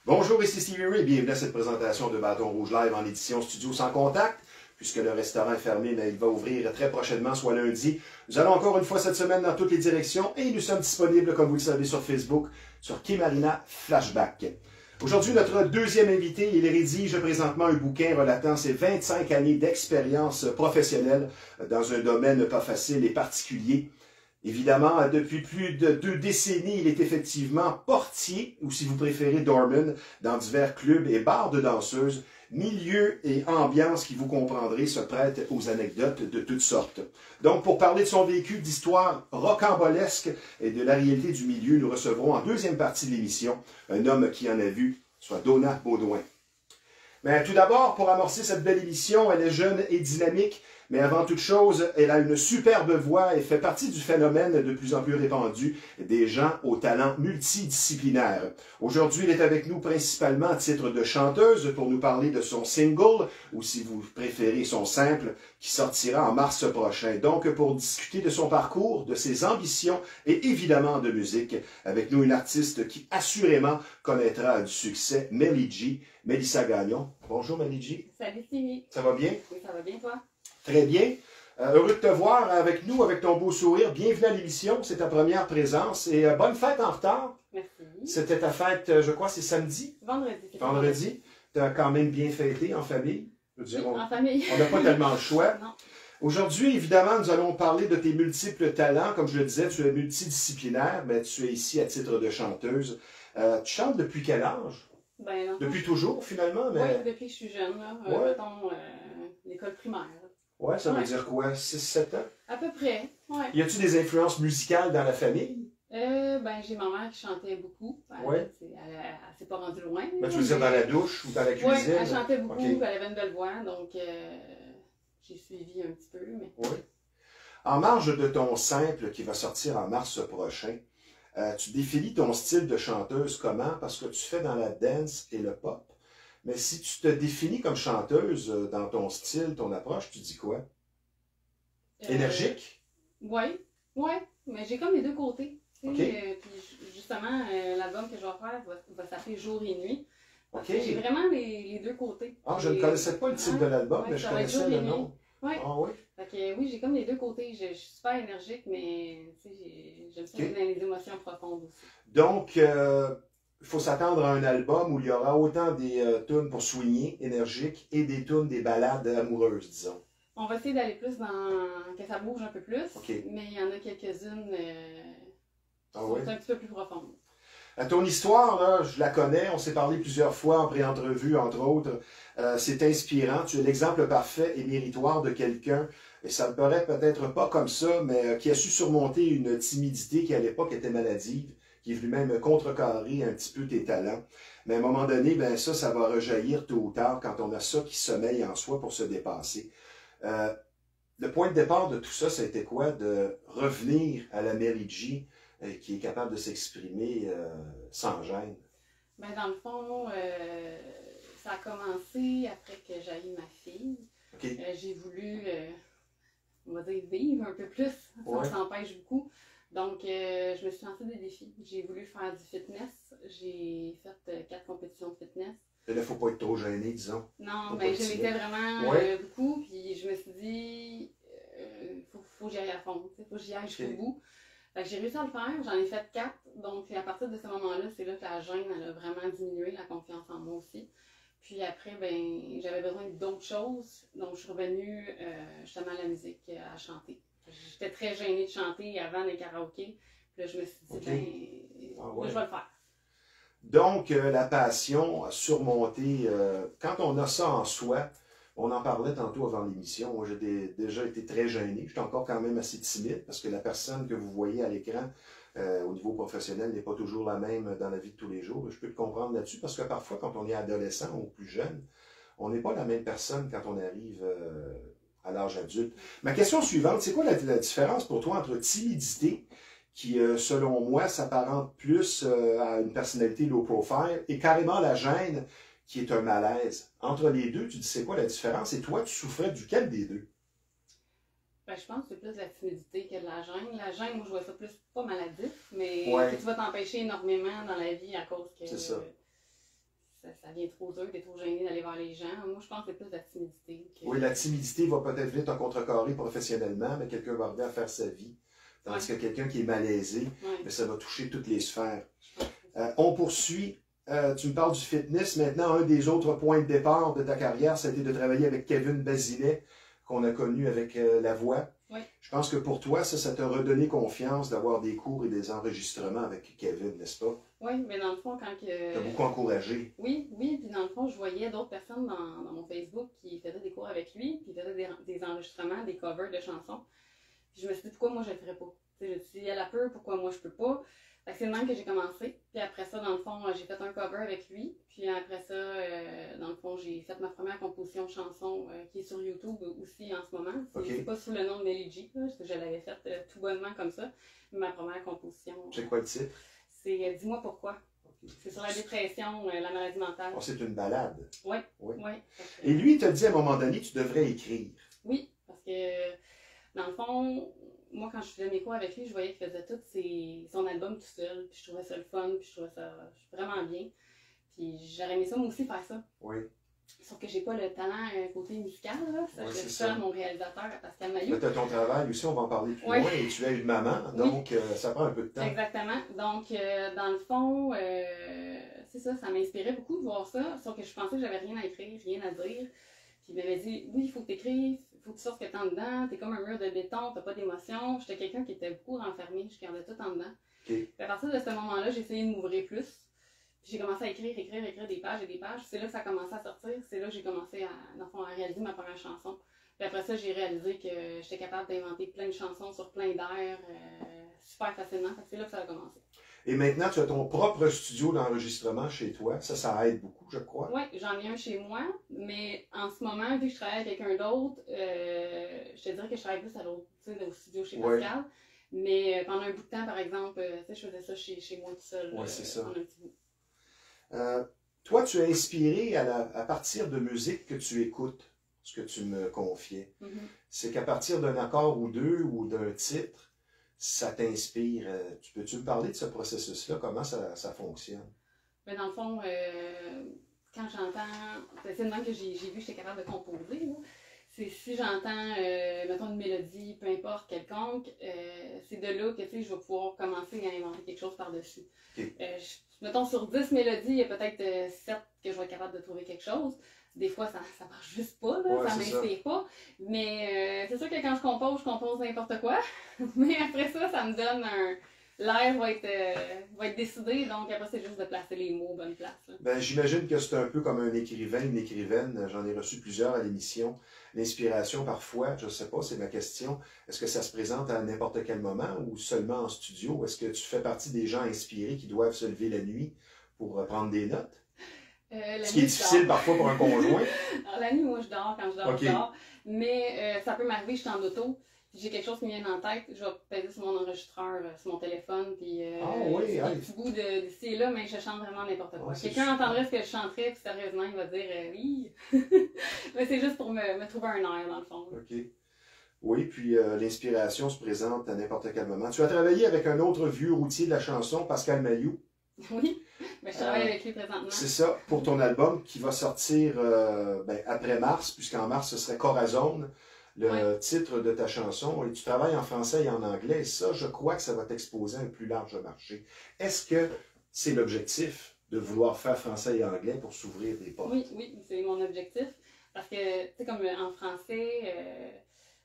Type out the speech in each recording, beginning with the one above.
Bonjour, ici Stevie Ray, bienvenue à cette présentation de Bâton Rouge Live en édition studio sans contact. Puisque le restaurant est fermé, mais il va ouvrir très prochainement, soit lundi. Nous allons encore une fois cette semaine dans toutes les directions et nous sommes disponibles, comme vous le savez, sur Facebook, sur Kimarina Flashback. Aujourd'hui, notre deuxième invité, il rédige présentement un bouquin relatant ses 25 années d'expérience professionnelle dans un domaine pas facile et particulier. Évidemment, depuis plus de 2 décennies, il est effectivement portier, ou si vous préférez doorman, dans divers clubs et bars de danseuses. Milieu et ambiance qui, vous comprendrez, se prêtent aux anecdotes de toutes sortes. Donc, pour parler de son vécu, d'histoire rocambolesque et de la réalité du milieu, nous recevrons en deuxième partie de l'émission un homme qui en a vu, soit Donna Baudouin. Mais tout d'abord, pour amorcer cette belle émission, elle est jeune et dynamique, mais avant toute chose, elle a une superbe voix et fait partie du phénomène de plus en plus répandu des gens aux talents multidisciplinaires. Aujourd'hui, elle est avec nous principalement à titre de chanteuse pour nous parler de son single, ou si vous préférez son simple, qui sortira en mars prochain. Donc, pour discuter de son parcours, de ses ambitions et évidemment de musique, avec nous une artiste qui assurément connaîtra du succès, Melly G, Mélissa Gagnon. Bonjour Melly G. Salut Stevie. Ça va bien? Oui, ça va bien toi? Très bien. Heureux de te voir avec nous, avec ton beau sourire. Bienvenue à l'émission, c'est ta première présence. Et bonne fête en retard. Merci. C'était ta fête, je crois, c'est samedi? Vendredi. Vendredi. Tu as quand même bien fêté en famille? Je veux dire, en famille. On n'a pas tellement le choix. Non. Aujourd'hui, évidemment, nous allons parler de tes multiples talents. Comme je le disais, tu es multidisciplinaire, mais tu es ici à titre de chanteuse. Tu chantes depuis quel âge? Ben, non. Depuis toujours, finalement? Mais... Oui, depuis que je suis jeune. Là. Ouais. Mettons, l'école primaire. Ouais, ça veut dire quoi? 6-7 ans? À peu près, ouais. Y a-tu des influences musicales dans la famille? Ben, j'ai ma mère qui chantait beaucoup. Ouais. Elle s'est pas rendue loin. Ben, tu veux dire dans la douche ou dans la cuisine? Oui, elle chantait beaucoup, Okay. Elle avait une belle voix, donc j'ai suivi un petit peu. Mais... Oui. En marge de ton simple qui va sortir en mars prochain, tu définis ton style de chanteuse comment? Parce que tu fais dans la dance et le pop. Mais si tu te définis comme chanteuse dans ton style, ton approche, tu dis quoi? Énergique? Oui, mais j'ai comme les deux côtés. Okay. Puis justement, l'album que je vais faire va s'appeler Jour et Nuit. Okay. J'ai vraiment les deux côtés. Ah, je ne connaissais pas le titre de l'album, mais je connaissais le nom. Ouais. Ah oui? Fait que, oui, j'ai comme les deux côtés. Je suis super énergique, mais j'aime ça dans les émotions profondes aussi. Donc, il faut s'attendre à un album où il y aura autant des tunes pour soigner, énergiques, et des tunes, des ballades amoureuses, disons. On va essayer d'aller plus dans... que ça bouge un peu plus, Okay. mais il y en a quelques-unes qui sont un petit peu plus profondes. Ton histoire, là, je la connais, on s'est parlé plusieurs fois en pré-entrevue, entre autres. C'est inspirant, tu es l'exemple parfait et méritoire de quelqu'un, et ça me paraît peut-être pas comme ça, mais qui a su surmonter une timidité qui à l'époque était maladive, qui est venu même contrecarrer un petit peu tes talents. Mais à un moment donné, ben ça va rejaillir tôt ou tard quand on a ça qui sommeille en soi pour se dépasser. Le point de départ de tout ça, ça a été quoi? De revenir à la Melly G, qui est capable de s'exprimer sans gêne. Ben, dans le fond, ça a commencé après que j'ai eu ma fille. Okay. J'ai voulu, on va dire, vivre un peu plus. Ça s'empêche beaucoup. Donc, je me suis lancée des défis. J'ai voulu faire du fitness. J'ai fait 4 compétitions de fitness. Là, il ne faut pas être trop gêné, disons. Non, mais je l'étais vraiment beaucoup. Puis je me suis dit, faut que j'y aille à fond. Faut que j'y aille jusqu'au bout. Fait que j'ai réussi à le faire. J'en ai fait 4. Donc, à partir de ce moment-là, c'est là que la gêne elle a vraiment diminué, la confiance en moi aussi. Puis après, ben, j'avais besoin d'autres choses. Donc, je suis revenue justement à la musique, à chanter. J'étais très gênée de chanter avant les karaokés. Puis là, je me suis dit, là, je vais le faire. Donc, la passion a surmonté, quand on a ça en soi, on en parlait tantôt avant l'émission, moi j'ai déjà été très gêné, j'étais encore quand même assez timide parce que la personne que vous voyez à l'écran au niveau professionnel n'est pas toujours la même dans la vie de tous les jours. Je peux te comprendre là-dessus parce que parfois quand on est adolescent ou plus jeune, on n'est pas la même personne quand on arrive à l'âge adulte. Ma question suivante, c'est quoi la différence pour toi entre timidité qui, selon moi, s'apparente plus à une personnalité low profile, et carrément la gêne, qui est un malaise. Entre les deux, tu dis c'est quoi la différence? Et toi, tu souffrais duquel des deux? Ben, je pense que c'est plus la timidité que de la gêne. La gêne, moi, je vois ça plus pas maladif, mais tu vas t'empêcher énormément dans la vie à cause que... C'est ça. ça vient trop dur, t'es trop gêné d'aller voir les gens. Moi, je pense que c'est plus la timidité. Oui, la timidité va peut-être vite en contrecarrer professionnellement, mais quelqu'un va arriver à faire sa vie. Tandis que quelqu'un qui est malaisé, mais ça va toucher toutes les sphères. On poursuit. Tu me parles du fitness. Maintenant, un des autres points de départ de ta carrière, ça a été de travailler avec Kevin Bazilet, qu'on a connu avec La Voix. Oui. Je pense que pour toi, ça t'a redonné confiance d'avoir des cours et des enregistrements avec Kevin, n'est-ce pas? Oui, mais dans le fond, quand que... T'as beaucoup encouragé. Oui, puis dans le fond, je voyais d'autres personnes dans mon Facebook qui faisaient des cours avec lui, puis faisaient des enregistrements, des covers de chansons. Puis je me suis dit, pourquoi moi je le ferais pas? T'sais, je me suis dit, elle a peur, pourquoi moi je peux pas? C'est le même que j'ai commencé. Puis après ça, dans le fond, j'ai fait un cover avec lui. Puis après ça, dans le fond, j'ai fait ma première composition de chanson qui est sur YouTube aussi en ce moment. C'est pas sous le nom de Melly G, parce que je l'avais faite tout bonnement comme ça. Ma première composition. C'est quoi le titre? C'est Dis-moi pourquoi. C'est sur la dépression, la maladie mentale. Oh, c'est une balade. Oui. Et lui, il t'a dit à un moment donné, tu devrais écrire. Oui, parce que dans le fond, moi, quand je faisais mes cours avec lui, je voyais qu'il faisait tout son album tout seul. Puis je trouvais ça le fun, puis je trouvais ça vraiment bien. Puis j'aurais aimé ça, moi aussi, faire ça. Oui. Sauf que j'ai pas le talent côté musical, là. Ça, je laisse ça à mon réalisateur, Pascal Mailloux. Tu as ton travail aussi, on va en parler plus loin. Et tu as une maman, donc ça prend un peu de temps. Exactement. Donc, dans le fond, c'est ça, ça m'inspirait beaucoup de voir ça. Sauf que je pensais que j'avais rien à écrire, rien à dire. Puis il m'avait dit, oui, il faut que tu écrives, il faut que tu sortes ce que tu as en dedans, t'es comme un mur de béton, t'as pas d'émotion. J'étais quelqu'un qui était beaucoup renfermé, je gardais tout en dedans. Puis à partir de ce moment-là, j'ai essayé de m'ouvrir plus. Puis j'ai commencé à écrire des pages et des pages. C'est là que ça a commencé à sortir. C'est là que j'ai commencé à réaliser ma première chanson. Puis après ça, j'ai réalisé que j'étais capable d'inventer plein de chansons sur plein d'air super facilement. C'est là que ça a commencé. Et maintenant, tu as ton propre studio d'enregistrement chez toi. Ça aide beaucoup, je crois. Oui, j'en ai un chez moi, mais en ce moment, vu que je travaille avec quelqu'un d'autre, je te dirais que je travaille plus à l'autre, au studio chez Pascal. Mais pendant un bout de temps, par exemple, je faisais ça chez moi tout seul. Oui, c'est ça. Un petit bout. Toi, tu es inspiré à partir de musique que tu écoutes, ce que tu me confiais. C'est qu'à partir d'un accord ou deux ou d'un titre, ça t'inspire. Peux-tu me parler de ce processus-là? Comment ça fonctionne? Mais dans le fond, quand j'entends... C'est le même que j'ai vu que j'étais capable de composer. C'est si j'entends, mettons, une mélodie, peu importe, quelconque, c'est de là que je vais pouvoir commencer à inventer quelque chose par-dessus. Mettons, sur 10 mélodies, il y a peut-être 7 que je vais être capable de trouver quelque chose. Des fois, ça marche juste pas, là, ça m'inspire pas. Mais c'est sûr que quand je compose n'importe quoi. Mais après ça, ça me donne un... L'air va être décidé, donc après c'est juste de placer les mots aux bonnes places. Ben, j'imagine que c'est un peu comme un écrivain, une écrivaine. J'en ai reçu plusieurs à l'émission. L'inspiration, parfois, je ne sais pas, c'est ma question. Est-ce que ça se présente à n'importe quel moment ou seulement en studio? Est-ce que tu fais partie des gens inspirés qui doivent se lever la nuit pour prendre des notes? Ce qui est difficile parfois pour un conjoint. Alors, la nuit, moi, je dors. Quand je dors, je dors. Mais ça peut m'arriver, je suis en auto. J'ai quelque chose qui me vient en tête, je vais peser sur mon enregistreur, sur mon téléphone, puis un petit bout d'ici et là, mais je chante vraiment n'importe quoi. Quelqu'un entendrait ce que je chanterais, puis sérieusement, il va dire oui. Mais c'est juste pour me trouver un air, dans le fond. OK. Oui, puis l'inspiration se présente à n'importe quel moment. Tu as travaillé avec un autre vieux routier de la chanson, Pascal Mailloux. Oui, mais je travaille avec lui présentement. C'est ça, pour ton album qui va sortir après mars, puisqu'en mars, ce serait Corazon. Le titre de ta chanson, et tu travailles en français et en anglais, et ça, je crois que ça va t'exposer à un plus large marché. Est-ce que c'est l'objectif de vouloir faire français et anglais pour s'ouvrir des portes? Oui, c'est mon objectif. Parce que, tu sais, comme en français,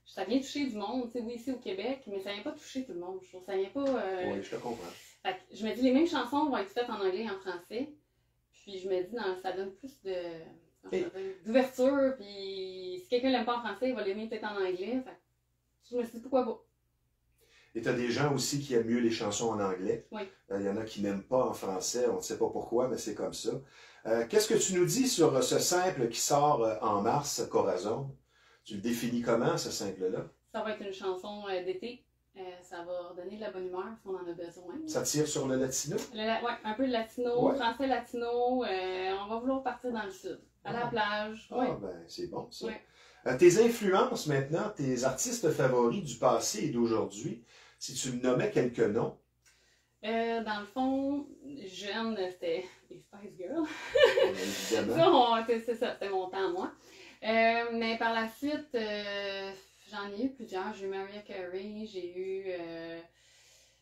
ça vient toucher du monde, tu sais, oui, ici au Québec, mais ça vient pas toucher tout le monde. Je trouve ça vient pas... Oui, je te comprends. Fait que je me dis, les mêmes chansons vont être faites en anglais et en français, puis je me dis, ça donne plus d'ouverture, puis si quelqu'un l'aime pas en français, il va l'aimer peut-être en anglais. Fait je me suis dit, pourquoi pas? Et tu as des gens aussi qui aiment mieux les chansons en anglais. Oui. Il y en a qui n'aiment pas en français, on ne sait pas pourquoi, mais c'est comme ça. Qu'est-ce que tu nous dis sur ce simple qui sort en mars, Corazon? Tu le définis comment, ce simple-là? Ça va être une chanson d'été. Ça va redonner de la bonne humeur si on en a besoin. Ça tire sur le latino? Oui, un peu de latino, français latino. On va vouloir partir dans le sud, à la plage. Ben c'est bon ça. Tes influences maintenant, tes artistes favoris du passé et d'aujourd'hui, si tu me nommais quelques noms? Dans le fond, jeune, c'était les Spice Girls. Évidemment. C'est ça, c'était mon temps, moi. Mais par la suite, j'en ai eu plusieurs. J'ai eu Mariah Carey, j'ai eu...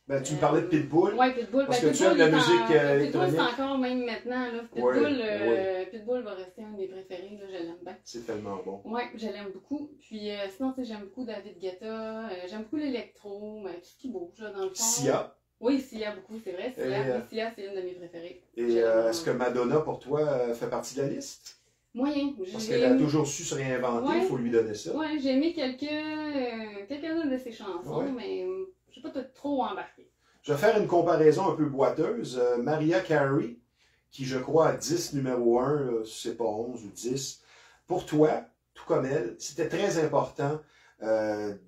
Ben, tu me parlais de Pitbull. Oui, Pitbull. Parce ben, que tu aimes la musique électronique. Pitbull, c'est encore même maintenant. Là. Pitbull, ouais. Pitbull va rester un de mes préférés. Là, je l'aime bien. C'est tellement bon. Oui, je l'aime beaucoup. Puis sinon, tu sais, j'aime beaucoup David Guetta. J'aime beaucoup l'électro, tout ce qui bouge, là, dans le fond. Sia. Oui, Sia beaucoup, c'est vrai. Sia, oui, Sia, c'est une de mes préférées. Et est-ce que Madonna, pour toi, fait partie de la liste? Moyen. Parce qu'elle a toujours su se réinventer, il faut lui donner ça. Oui, j'ai aimé quelques-unes de ses chansons, mais je n'ai pas trop embarqué. Je vais faire une comparaison un peu boiteuse. Mariah Carey, qui je crois a 10 numéro 1, c'est pas 11 ou 10. Pour toi, tout comme elle, c'était très important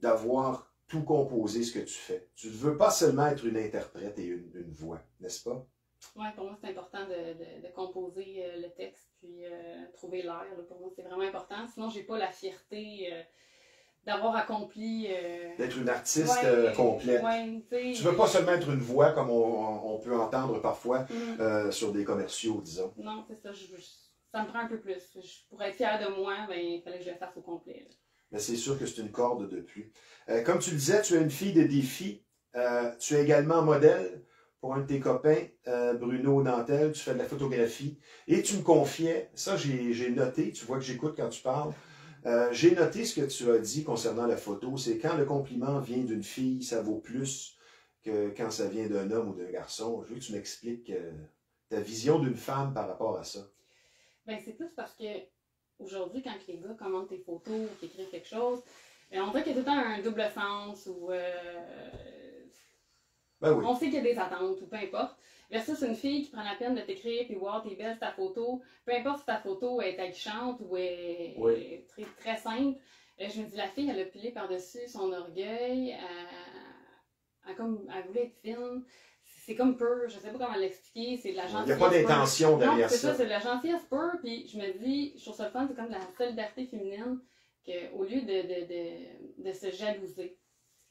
d'avoir tout composé ce que tu fais. Tu ne veux pas seulement être une interprète et une voix, n'est-ce pas? Oui, pour moi, c'est important de composer le texte puis trouver l'air. Pour moi, c'est vraiment important. Sinon, j'ai pas la fierté d'avoir accompli... D'être une artiste complète. Tu veux pas seulement être une voix comme on peut entendre parfois sur des commerciaux, disons. Non, c'est ça. Ça me prend un peu plus. Pour être fière de moi, il fallait que je le fasse au complet. Mais c'est sûr que c'est une corde de plus. Comme tu le disais, tu es une fille de défi. Tu es également modèle pour un de tes copains, Bruno Nantel. Tu fais de la photographie. Et tu me confiais, ça j'ai noté, tu vois que j'écoute quand tu parles, j'ai noté ce que tu as dit concernant la photo. C'est quand le compliment vient d'une fille, ça vaut plus que quand ça vient d'un homme ou d'un garçon. Je veux que tu m'expliques ta vision d'une femme par rapport à ça. Ben, c'est plus parce que aujourd'hui, quand les gars commentent tes photos ou qu'ils écrivent quelque chose, on dirait qu'il y a tout le temps un double sens ou ben oui. On sait qu'il y a des attentes ou peu importe. Versus une fille qui prend la peine de t'écrire puis voir t'es belle ta photo, peu importe si ta photo est alléchante ou est très, très simple. Je me dis, la fille, elle a pilé par-dessus son orgueil, elle voulait être fine. C'est comme pur, je sais pas comment l'expliquer, c'est de la gentillesse. Il n'y a pas d'intention derrière ça. C'est ça, c'est de la gentillesse pure, puis je me dis, je trouve ça le fun, c'est comme de la solidarité féminine, qu'au lieu de se jalouser,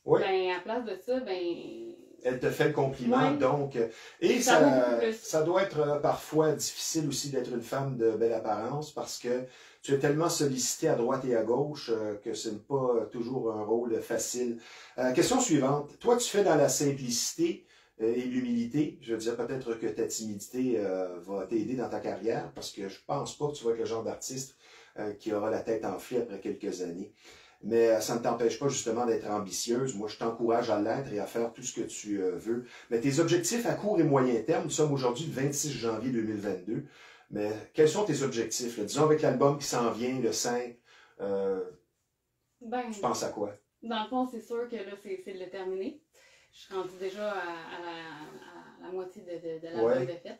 ben, à place de ça, ben... Elle te fait le compliment, donc... Et ça doit être parfois difficile aussi d'être une femme de belle apparence, parce que tu es tellement sollicité à droite et à gauche que ce n'est pas toujours un rôle facile. Question suivante. Toi, tu fais dans la simplicité et l'humilité. Je veux dire, peut-être que ta timidité va t'aider dans ta carrière, parce que je pense pas que tu vas être le genre d'artiste qui aura la tête enflée après quelques années. Mais ça ne t'empêche pas justement d'être ambitieuse. Moi, je t'encourage à l'être et à faire tout ce que tu veux. Mais tes objectifs à court et moyen terme, nous sommes aujourd'hui le 26 janvier 2022. Mais quels sont tes objectifs? Là? Disons avec l'album qui s'en vient, le 5, tu penses à quoi? Dans le fond, c'est sûr que là, c'est de le terminer. Je suis rendue déjà à la moitié de l'album de fait.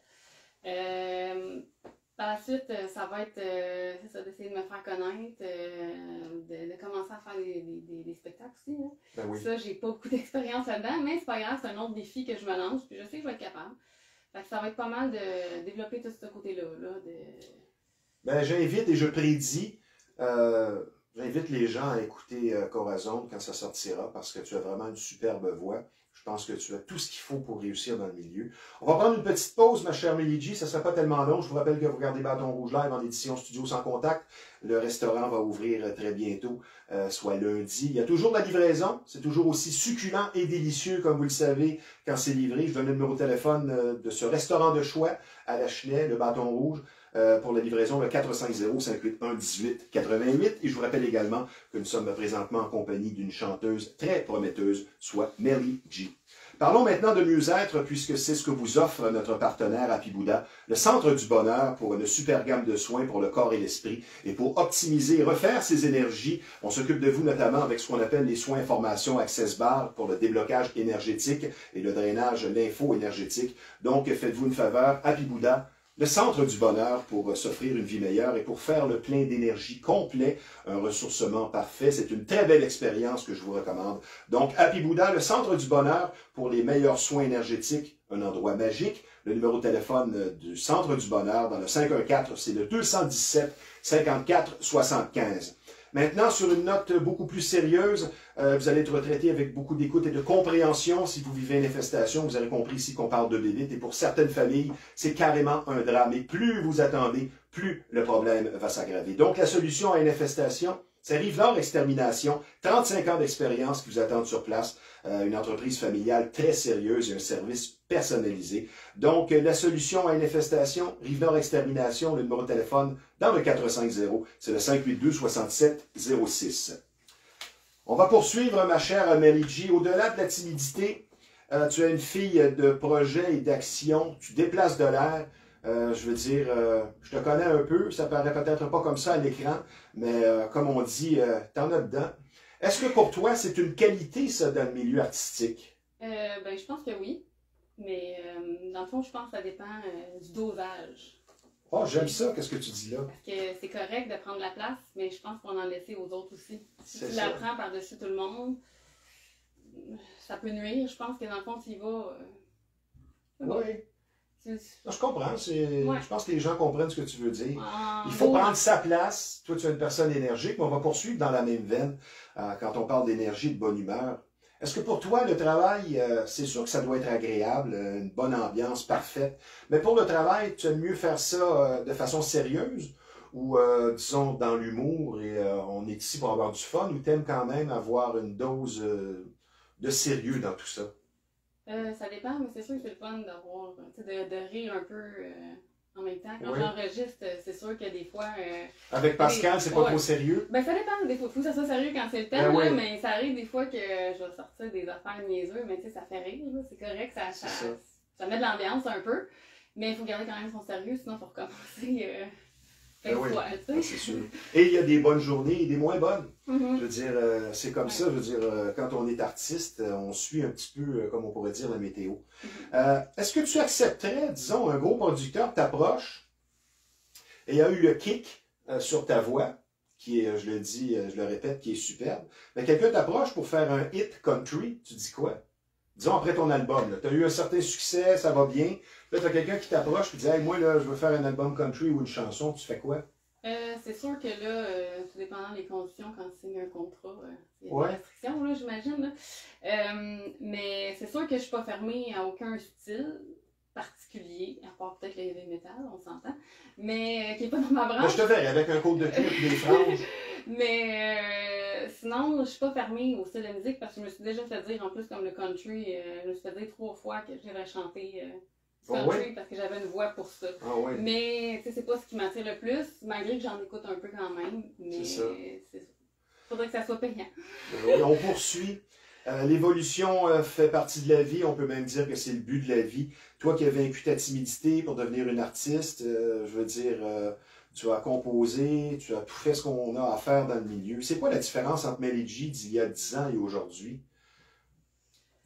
Par la suite, ça va être d'essayer de me faire connaître, de commencer à faire des spectacles aussi. Hein. Ben oui. Ça, j'ai pas beaucoup d'expérience là-dedans, mais c'est pas grave, c'est un autre défi que je me lance, puis je sais que je vais être capable. Fait que ça va être pas mal de développer tout ce côté-là. Ben, j'invite et je prédis, j'invite les gens à écouter Corazon quand ça sortira, parce que tu as vraiment une superbe voix. Je pense que tu as tout ce qu'il faut pour réussir dans le milieu. On va prendre une petite pause, ma chère Mélie G. Ça ne sera pas tellement long. Je vous rappelle que vous regardez Bâton Rouge Live en édition Studio Sans Contact. Le restaurant va ouvrir très bientôt, soit lundi. Il y a toujours de la livraison. C'est toujours aussi succulent et délicieux, comme vous le savez, quand c'est livré. Je donne le numéro de téléphone de ce restaurant de choix à la Chenay, le Bâton Rouge. Pour la livraison, le 450-581-1888. Et je vous rappelle également que nous sommes présentement en compagnie d'une chanteuse très prometteuse, soit Mélie G. Parlons maintenant de mieux-être, puisque c'est ce que vous offre notre partenaire Happy Buddha, le Centre du Bonheur pour une super gamme de soins pour le corps et l'esprit. Et pour optimiser et refaire ses énergies, on s'occupe de vous notamment avec ce qu'on appelle les soins information Access Bar pour le déblocage énergétique et le drainage lympho-énergétique. Donc, faites-vous une faveur, Happy Buddha, le Centre du Bonheur pour s'offrir une vie meilleure et pour faire le plein d'énergie complet, un ressourcement parfait. C'est une très belle expérience que je vous recommande. Donc, Happy Buddha, le Centre du Bonheur pour les meilleurs soins énergétiques, un endroit magique. Le numéro de téléphone du Centre du Bonheur dans le 514, c'est le 217 54 75. Maintenant, sur une note beaucoup plus sérieuse, vous allez être retraité avec beaucoup d'écoute et de compréhension. Si vous vivez une infestation, vous avez compris ici qu'on parle de bébite. Et pour certaines familles, c'est carrément un drame. Et plus vous attendez, plus le problème va s'aggraver. Donc, la solution à une infestation, c'est Rive-Nord Extermination, 35 ans d'expérience qui vous attendent sur place, une entreprise familiale très sérieuse et un service personnalisé. Donc, la solution à une infestation, Rive-Nord Extermination, le numéro de téléphone dans le 450, c'est le 582-6706. On va poursuivre, ma chère Mary G. Au-delà de la timidité, tu as une fille de projet et d'action, tu déplaces de l'air. Je veux dire, je te connais un peu, ça paraît peut-être pas comme ça à l'écran, mais comme on dit, t'en as dedans. Est-ce que pour toi, c'est une qualité, ça, dans le milieu artistique? Ben, je pense que oui, mais dans le fond, je pense que ça dépend du dosage. Oh, j'aime ça, qu'est-ce que tu dis là? Parce que c'est correct de prendre la place, mais je pense qu'on en laisser aux autres aussi. Si tu la prends par-dessus tout le monde, ça peut nuire. Je pense que dans le fond, tu y vas. Oui. Je comprends. Ouais. Je pense que les gens comprennent ce que tu veux dire. Il faut prendre sa place. Toi, tu es une personne énergique, mais on va poursuivre dans la même veine quand on parle d'énergie, de bonne humeur. Est-ce que pour toi, le travail, c'est sûr que ça doit être agréable, une bonne ambiance parfaite, mais pour le travail, tu aimes mieux faire ça de façon sérieuse ou, disons, dans l'humour et on est ici pour avoir du fun, ou tu aimes quand même avoir une dose de sérieux dans tout ça? Ça dépend, mais c'est sûr que c'est le fun d'avoir, de rire un peu en même temps. Quand Oui. j'enregistre, c'est sûr que des fois... Avec Pascal, c'est pas trop sérieux? Ben ça dépend, des fois, il faut que ça soit sérieux quand c'est le temps, là, mais ça arrive des fois que je vais sortir des affaires niaiseuses, mais tu sais, ça fait rire, c'est correct, ça met de l'ambiance un peu, mais il faut garder quand même son sérieux, sinon il faut recommencer... c'est sûr. Et il y a des bonnes journées et des moins bonnes. Je veux dire, c'est comme ça. Je veux dire, quand on est artiste, on suit un petit peu, comme on pourrait dire, la météo. Est-ce que tu accepterais, disons, un gros producteur t'approche et il y a eu le kick sur ta voix, qui est, je le dis, je le répète, qui est superbe, mais quelqu'un t'approche pour faire un hit country, tu dis quoi? Disons, après ton album, tu as eu un certain succès, ça va bien. Là, tu as quelqu'un qui t'approche et dit hey, moi, là, je veux faire un album country ou une chanson. Tu fais quoi? C'est sûr que là, tout dépendant des conditions, quand tu signes un contrat, il y a des restrictions, là, j'imagine. Mais c'est sûr que je suis pas fermée à aucun style particulier, à part peut-être le heavy metal, on s'entend, mais qui n'est pas dans ma branche. Mais je te verrai avec un côte de cuir et des franges. Mais sinon, je suis pas fermée au style de musique parce que je me suis déjà fait dire, en plus comme le country, je me suis fait dire 3 fois que je devrais chanter country parce que j'avais une voix pour ça. Mais c'est pas ce qui m'attire le plus, malgré que j'en écoute un peu quand même. Mais c'est ça. Faudrait que ça soit payant. On poursuit. L'évolution fait partie de la vie, on peut même dire que c'est le but de la vie. Toi qui as vaincu ta timidité pour devenir une artiste, je veux dire, tu as composé, tu as tout fait ce qu'on a à faire dans le milieu. C'est quoi la différence entre Mary G d'il y a 10 ans et aujourd'hui?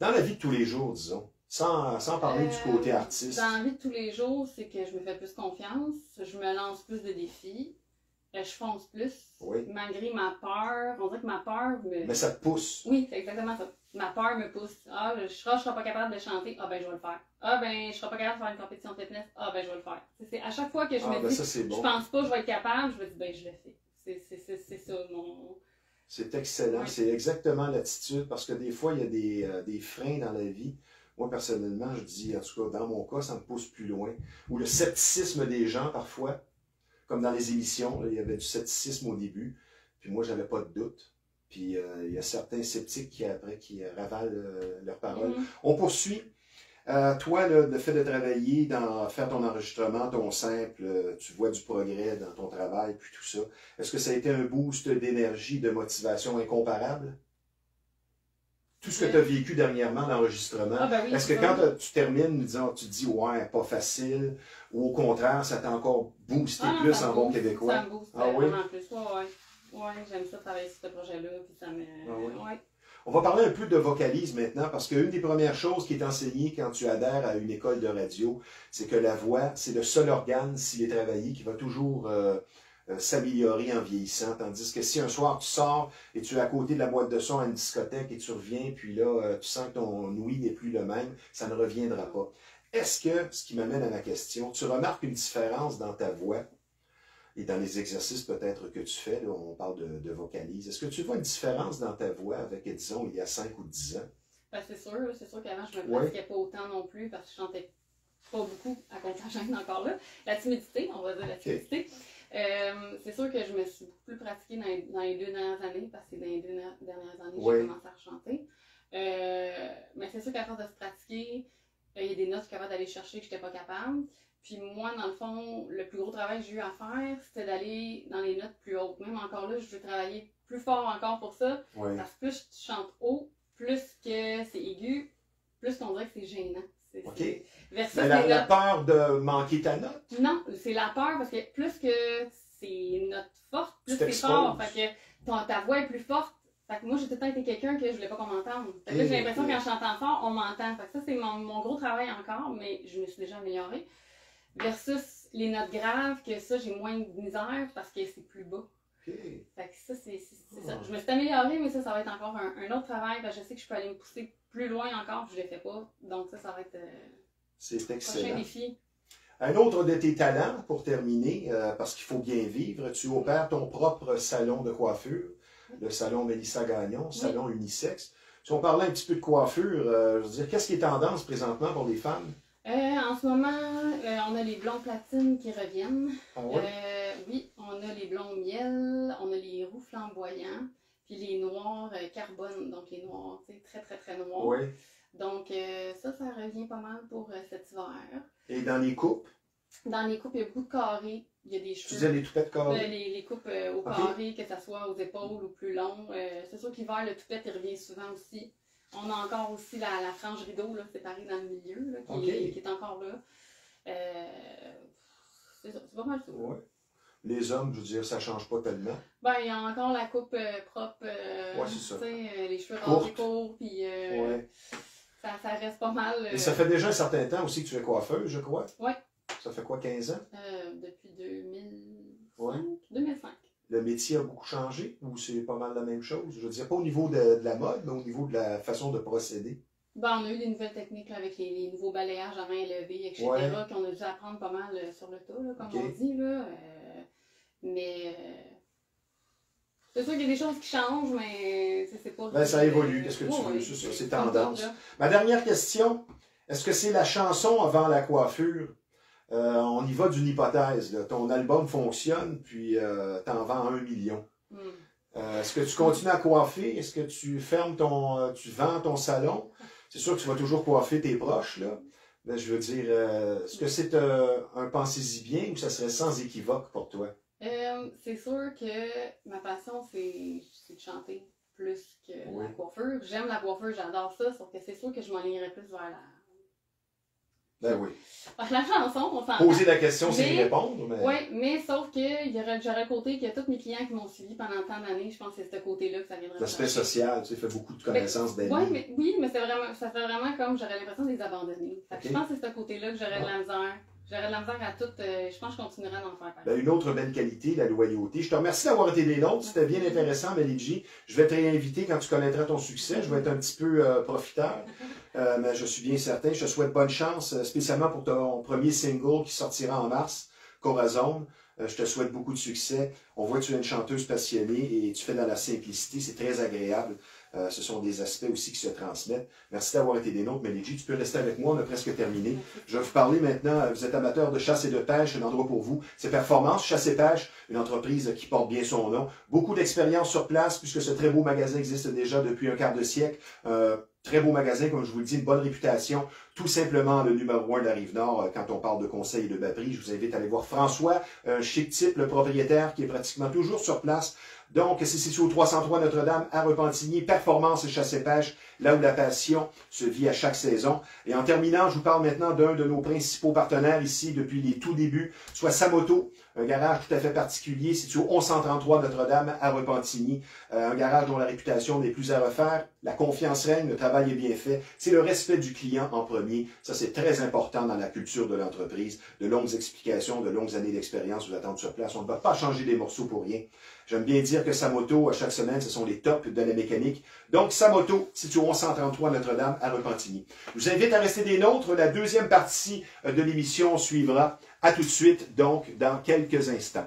Dans la vie de tous les jours, disons, sans parler du côté artiste. Dans la vie de tous les jours, c'est que je me fais plus confiance, je me lance plus de défis. Je fonce plus, malgré ma peur. On dirait que ma peur me... Mais ça te pousse. Oui, c'est exactement ça. Ma peur me pousse. Ah, je serai pas capable de chanter. Ah, ben, je vais le faire. Ah, ben, je serai pas capable de faire une compétition de fitness. Ah, ben, je vais le faire. C'est à chaque fois que je me dis, je pense pas que je vais être capable, je me dis, ben, je le fais. C'est ça, mon... C'est excellent. C'est exactement l'attitude, parce que des fois, il y a des freins dans la vie. Moi, personnellement, je dis, en tout cas, dans mon cas, ça me pousse plus loin. Ou le scepticisme des gens, parfois. Comme dans les émissions, là, il y avait du scepticisme au début, puis moi, j'avais pas de doute. Puis il y a certains sceptiques qui ravalent leurs paroles. On poursuit. Toi, là, le fait de travailler, faire ton enregistrement, ton simple, tu vois du progrès dans ton travail, puis tout ça. Est-ce que ça a été un boost d'énergie, de motivation incomparable? Tout ce que tu as vécu dernièrement, l'enregistrement, est-ce que quand tu termines, tu te dis, ouais, pas facile, ou au contraire, ça t'a encore boosté plus en bon québécois? Ça me booste vraiment plus, ouais, j'aime ça travailler sur ce projet-là, puis ça me... On va parler un peu de vocalise maintenant, parce qu'une des premières choses qui est enseignée quand tu adhères à une école de radio, c'est que la voix, c'est le seul organe, s'il est travaillé, qui va toujours... s'améliorer en vieillissant, tandis que si un soir tu sors et tu es à côté de la boîte de son à une discothèque et tu reviens, puis là, tu sens que ton ouïe n'est plus le même, ça ne reviendra pas. Est-ce que, ce qui m'amène à ma question, tu remarques une différence dans ta voix Et dans les exercices peut-être que tu fais, là, on parle de vocalise. Est-ce que tu vois une différence dans ta voix avec, disons, il y a 5 ou 10 ans? Ben, c'est sûr qu'avant, je me pratiquais pas autant non plus parce que je chantais pas beaucoup à cause de la gêne encore là. La timidité, on va dire la timidité. C'est sûr que je me suis beaucoup plus pratiquée dans les 2 dernières années parce que c'est dans les 2 dernières années que j'ai commencé à chanter. Mais c'est sûr qu'à force de se pratiquer, il y a des notes que je suis capable d'aller chercher que je n'étais pas capable. Puis moi, dans le fond, le plus gros travail que j'ai eu à faire, c'était d'aller dans les notes plus hautes. Même encore là, je veux travailler plus fort encore pour ça. Parce que plus tu chantes haut, plus que c'est aigu, plus qu'on dirait que c'est gênant. Mais la peur de manquer ta note? Non, c'est la peur parce que plus que c'est une note forte, plus c'est fort. Fait que ta voix est plus forte. Fait que moi, j'ai tout le temps été quelqu'un que je voulais pas qu'on m'entende. Fait que j'ai l'impression que quand je chante fort, on m'entend. Fait que ça, c'est mon gros travail encore, mais je me suis déjà améliorée. Versus les notes graves, que ça, j'ai moins de misère parce que c'est plus bas. Fait que ça, c'est ça. Je me suis améliorée, mais ça va être encore un autre travail. Parce que je sais que je peux aller me pousser plus loin encore, puis je le fais pas. Donc ça va être c'est excellent. Prochain défi. Un autre de tes talents, pour terminer, parce qu'il faut bien vivre, tu opères ton propre salon de coiffure, le salon Mélissa Gagnon, salon unisexe. Si on parlait un petit peu de coiffure, je veux dire, qu'est-ce qui est tendance présentement pour les femmes? En ce moment, on a les blonds platines qui reviennent. Ah ouais? Oui, on a les blonds miel, on a les roux flamboyants, puis les noirs carbone, donc les noirs, tu sais, très très très noirs. Oui. Donc ça revient pas mal pour cet hiver. Et dans les coupes? Dans les coupes, il y a beaucoup de carrés. Il y a des cheveux. Tu disais les toupettes carrées? Les coupes au carré, que ce soit aux épaules ou plus long. C'est sûr qu'hiver, le toupette, il revient souvent aussi. On a encore aussi la frange rideau, là, séparée dans le milieu, là, qui est encore là. C'est ça, c'est pas mal ça. Ouais. Les hommes, je veux dire, ça change pas tellement. Ben, il y a encore la coupe propre, c'est ça. Les cheveux rasés courts, puis ça reste pas mal. Et ça fait déjà un certain temps aussi que tu es coiffeuse, je crois. Oui. Ça fait quoi, 15 ans? Depuis 2005. Le métier a beaucoup changé ou c'est pas mal la même chose? Je veux dire, pas au niveau de la mode, mais au niveau de la façon de procéder. Ben, on a eu des nouvelles techniques là, avec les nouveaux balayages à main levée, etc. Qu'on a dû apprendre pas mal sur le tas, là, comme on dit. Là, mais c'est sûr qu'il y a des choses qui changent, mais c'est pas... Ben, ça évolue, qu'est-ce que tu veux? C'est tendance. Ma dernière question, est-ce que c'est la chanson avant la coiffure? On y va d'une hypothèse. Là. Ton album fonctionne, puis t'en vends 1 million. Est-ce que tu continues à coiffer? Est-ce que tu fermes tu vends ton salon? C'est sûr que tu vas toujours coiffer tes proches, là. Mais je veux dire, est-ce que c'est un pensez-y bien ou ça serait sans équivoque pour toi? C'est sûr que ma passion, c'est de chanter plus que la coiffure. J'aime la coiffure, j'adore ça, sauf que c'est sûr que je m'alignerais plus vers la... Ben oui. La chanson, on s'entend. Poser la question, c'est y répondre. Mais... Oui, mais sauf que j'aurais le côté que tous mes clients qui m'ont suivi pendant tant d'années, je pense que c'est ce côté-là que ça viendrait. L'aspect social, tu sais, fait beaucoup de connaissances d'amis. Oui, mais ça fait vraiment comme j'aurais l'impression de les abandonner. Je pense que c'est ce côté-là que j'aurais de la misère. J'aurais de la misère à tout. Je pense que je continuerai d'en faire. Ben, une autre belle qualité, la loyauté. Je te remercie d'avoir été des nôtres. C'était bien intéressant, Mélie. Je vais te réinviter quand tu connaîtras ton succès. Je vais être un petit peu profiteur. Mais je suis bien certain. Je te souhaite bonne chance, spécialement pour ton premier single qui sortira en mars, Corazon. Je te souhaite beaucoup de succès. On voit que tu es une chanteuse passionnée et tu fais dans la simplicité. C'est très agréable. Ce sont des aspects aussi qui se transmettent. Merci d'avoir été des nôtres, Mélie. Tu peux rester avec moi, on a presque terminé. Je vais vous parler maintenant, vous êtes amateur de chasse et de pêche, un endroit pour vous. C'est Performance, Chasse et Pêche, une entreprise qui porte bien son nom. Beaucoup d'expérience sur place, puisque ce très beau magasin existe déjà depuis un quart de siècle. Très beau magasin, comme je vous le dis, une bonne réputation. Tout simplement le numéro 1 de la Rive-Nord quand on parle de conseils et de bas prix. Je vous invite à aller voir François, un chic type, le propriétaire, qui est pratiquement toujours sur place. Donc, c'est situé au 303 Notre-Dame, à Repentigny, Performance et Chasse et Pêche, là où la passion se vit à chaque saison. Et en terminant, je vous parle maintenant d'un de nos principaux partenaires ici depuis les tout débuts, soit Samoto, un garage tout à fait particulier, situé au 1133 Notre-Dame, à Repentigny. Un garage dont la réputation n'est plus à refaire. La confiance règne, le travail est bien fait. C'est le respect du client en premier. Ça, c'est très important dans la culture de l'entreprise. De longues explications, de longues années d'expérience vous attendent sur place. On ne va pas changer des morceaux pour rien. J'aime bien dire que Samoto, chaque semaine, ce sont les tops de la mécanique. Donc, Samoto, situé au 1133 Notre-Dame, à Repentigny. Je vous invite à rester des nôtres. La deuxième partie de l'émission suivra. À tout de suite, donc, dans quelques instants.